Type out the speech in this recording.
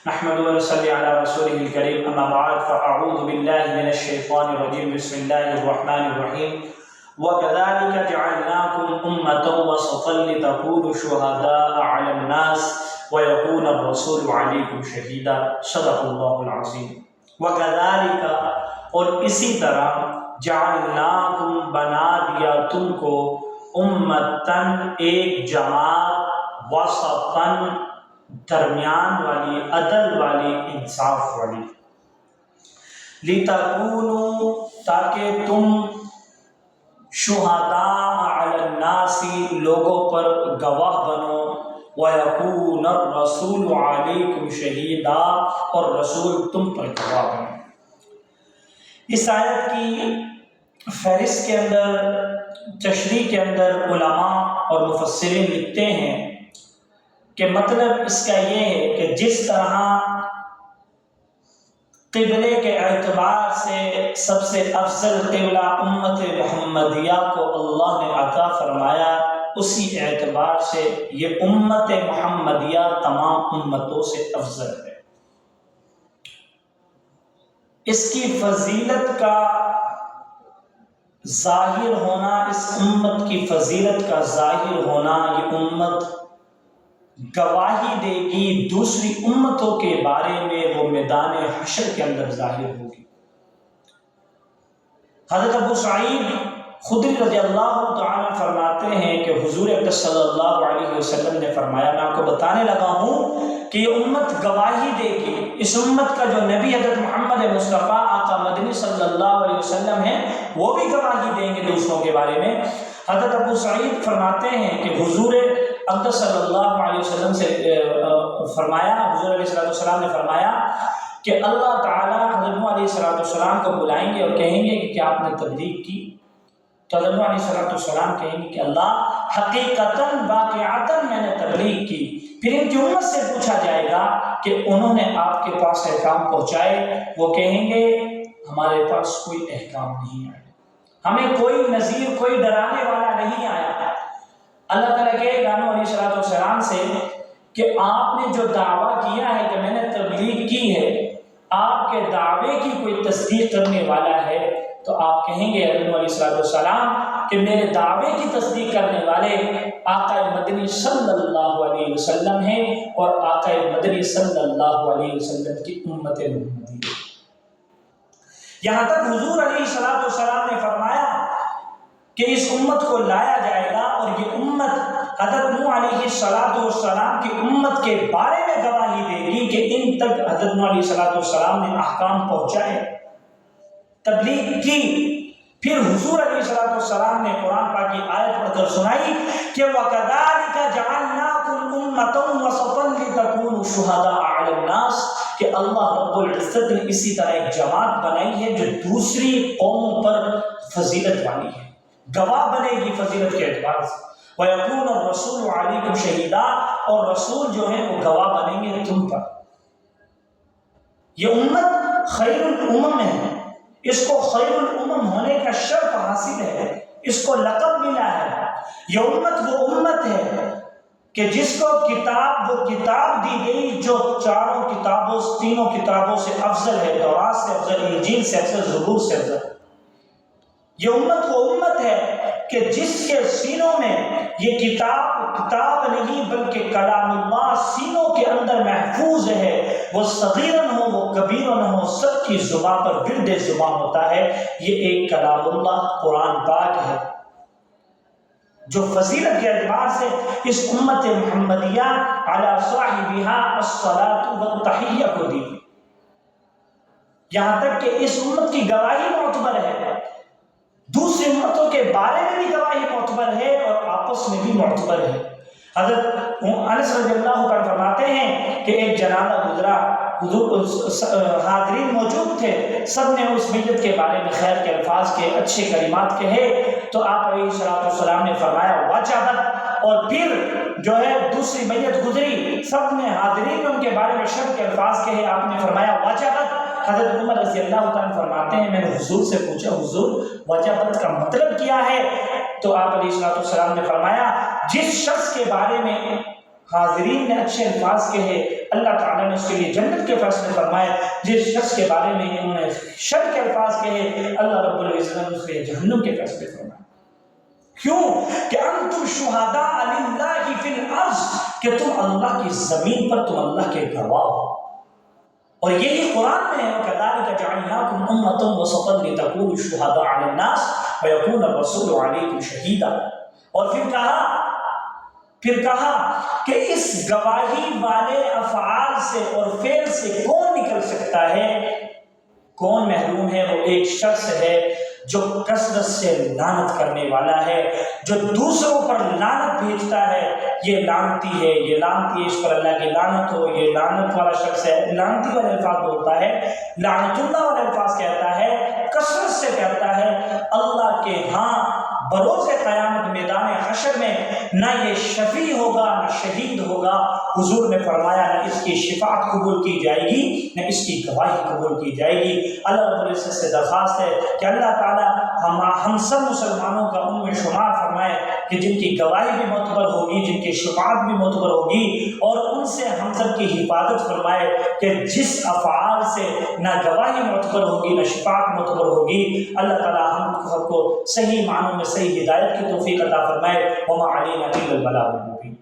نحمد ونصلي على رسوله الكريم أما بعد فأعوذ بالله من الشيطان الرجيم بسم الله الرحمن الرحيم وكذلك جعلناكم أمة وسطا لتكونوا شهداء على الناس ويكون الرسول عليكم شهيدا صدق الله العظيم وكذلك اور اسی طرح جعلناکم بنا دیا تم کو امتن ایک جماعت وسطن درمیان والی عدل والی انصاف والی لتکونوا تاکہ تم شہداء علی الناس لوگوں پر گواہ بنو وَيَكُونَ الرَّسُولُ عَلَيْكُمْ شَهِيدًا اور رسول تم پر گواہ بنے۔ اس آیت کی فہرست کے اندر تشریح کے اندر علماء اور مفسرین لکھتے ہیں کہ مطلب اس کا یہ ہے کہ جس طرح قبلے کے اعتبار سے سب سے افضل قبلہ امت محمدیہ کو اللہ نے عطا فرمایا، اسی اعتبار سے یہ امت محمدیہ تمام امتوں سے افضل ہے۔ اس کی فضیلت کا ظاہر ہونا، اس امت کی فضیلت کا ظاہر ہونا، یہ امت گواہی دے گی دوسری امتوں کے بارے میں، وہ میدان حشر کے اندر ظاہر ہوگی۔ حضرت ابو سعید خدری رضی اللہ تعالیٰ فرماتے ہیں کہ حضور اقدس صلی اللہ علیہ وسلم نے فرمایا، میں آپ کو بتانے لگا ہوں کہ یہ امت گواہی دے گی، اس امت کا جو نبی حضرت محمد مصطفیٰ آقا مدنی صلی اللہ علیہ وسلم ہے وہ بھی گواہی دیں گے دوسروں کے بارے میں۔ حضرت ابو سعید فرماتے ہیں کہ حضور اقدس صلی اللہ علیہ وسلم سے فرمایا، حضور علیہ السلام نے فرمایا کہ اللہ تعالیٰ حضرت علیہ السلام کو بلائیں گے اور کہیں گے کہ کیا آپ نے تبلیغ کی؟ تو حضرت علیہ السلام کہیں گے کہ اللہ حقیقتاً واقعتاً میں نے تبلیغ کی۔ پھر ان کی امت سے پوچھا جائے گا کہ انہوں نے آپ کے پاس احکام پہنچائے؟ وہ کہیں گے ہمارے پاس کوئی احکام نہیں آیا، ہمیں کوئی نذیر، کوئی ڈرانے والا نہیں آیا۔ اللہ تعالیٰ کہے گا نوح علیہ السلام سے کہ آپ نے جو دعویٰ کیا ہے کہ میں نے تبلیغ کی ہے، آپ کے دعوے کی کوئی تصدیق کرنے والا ہے؟ تو آپ کہیں گے نوح علیہ السلام کہ میرے دعوے کی تصدیق کرنے والے آقا مدنی صلی اللہ علیہ وسلم ہیں اور آقا مدنی صلی اللہ علیہ وسلم کی امت محمدی۔ یہاں تک حضور علیہ السلام نے فرمایا کہ اس امت کو لایا جائے گا اور یہ امت حضرت نوح علیہ السلام کی امت کے بارے میں گواہی دے گی کہ ان تک حضرت نوح علیہ السلام نے احکام پہنچائے، تبلیغ کی۔ پھر حضور علیہ السلام نے قرآن پاک کی آیت پڑھ کر سنائی کہ وَكَذَلِكَ جَعَلْنَاكُمْ أُمَّةً وَسَطًا لِتَكُونُوا شُهَدَاءَ عَلَى النَّاسِ کہ اللہ رب العزت نے اسی طرح ایک جماعت بنائی ہے جو دوسری قوموں پر فضیلت والی ہے، گواہ بنے گی فضیلت کے اعتبار سے۔ وَيَكُونَ الرَّسُولُ عَلَيْكُمْ شَهِيدًا اور رسول جو ہیں وہ گواہ بنیں گے تم پر۔ یہ امت خیر الامم ہے، اس کو خیر الامم ہونے کا شرف حاصل ہے، اس کو لقب ملا ہے۔ یہ امت وہ امت ہے کہ جس کو وہ کتاب دی گئی جو تینوں کتابوں سے افضل ہے، تورات سے افضل، انجیل سے افضل، زبور سے افضل۔ یہ امت وہ امت ہے کہ جس کے سینوں میں یہ کتاب نہیں بلکہ کلام اللہ سینوں کے اندر محفوظ ہے، وہ صغیرن ہو وہ کبیرن ہو، سب کی زبان پر ورد زبان ہوتا ہے۔ یہ ایک کلام اللہ قرآن پاک ہے جو فضیلت کے اعتبار سے اس امت محمدیہ علی صاحبہا الصلاۃ والتحیہ کو دی۔ یہاں تک کہ اس امت کی گواہی معتبر ہے، دوسری امتوں کے بارے میں بھی گواہی معتبر ہے اور آپس میں بھی معتبر ہے۔ حضرت انس رضی اللہ عنہ فرماتے ہیں کہ ایک جنازہ گزرا، حاضرین موجود تھے، سب نے اس میت کے بارے میں خیر کے الفاظ کے، اچھے کلمات کہے، تو آپ علیہ السلام نے فرمایا وجبت، اور پھر جو ہے دوسری میت گزری، سب نے حاضرین نے ان کے بارے میں شر کے الفاظ کہے، آپ نے فرمایا وجبت۔ حضرت عمر رضی اللہ عنہ فرماتے ہیں میں نے حضور سے پوچھا حضور وجبت کا مطلب کیا ہے؟ تو آپ علیہ السلام نے فرمایا جس شخص کے بارے میں حاضرین نے اچھے الفاظ کہے، اللہ تعالیٰ نے اس کے لیے جنت کے فیصلے فرمائے۔ جس شخص کے بارے میں انہوں نے شر کے الفاظ کہے، اللہ رب العزت نے اس کے لیے جہنم کے فیصلے فرمائے۔ کیوں کہ انتم شہداء للہ فی الارض، کہ تم اللہ کی زمین پر تم اللہ کے گواہ ہو۔ اور یہی قرآن میں ہے، وَكَذَلِكَ جَعَلْنَاكُمْ أُمَّةً وَسَطًا لِتَكُونُوا شُهَدَاءَ عَلَى النَّاسِ وَيَكُونَ الرَّسُولُ عَلَيْكُمْ شَهِيدًا۔ اور پھر کہا کہ اس گواہی والے افعال سے اور فعل سے کون نکل سکتا ہے؟ کون محروم ہے؟ وہ ایک شخص ہے جو کثرت سے لعنت کرنے والا ہے، جو دوسروں پر لعنت بھیجتا ہے، یہ لعنتی ہے، یہ لعنتی ہے، اس پر اللہ کی لعنت ہو، یہ لعنت والا شخص ہے، لعنتی والے الفاظ بولتا ہے، لعنت اللہ والے الفاظ کہتا ہے، کثرت سے کہتا ہے۔ اللہ کے ہاں بروز قیامت میدان حشر میں نہ یہ شفیع ہوگا نہ شہید ہوگا۔ حضور نے فرمایا نہ اس کی شفاعت قبول کی جائے گی نہ اس کی گواہی قبول کی جائے گی۔ اللہ رب العزت سے درخواست ہے کہ اللہ تعالی ہم سب مسلمانوں کا ان میں شمار فرمائے کہ جن کی گواہی بھی معتبر ہوگی، جن کی شفاعت بھی معتبر ہوگی، اور ان سے ہم سب کی حفاظت فرمائے کہ جس افعال سے نہ گواہی معتبر ہوگی نہ شفاعت معتبر ہوگی، اللہ تعالی ہم سب کو صحیح معنوں میں صحیح ہدایت کی توفیق عطا فرمائے۔ وما علینا الا البلاغ المبین۔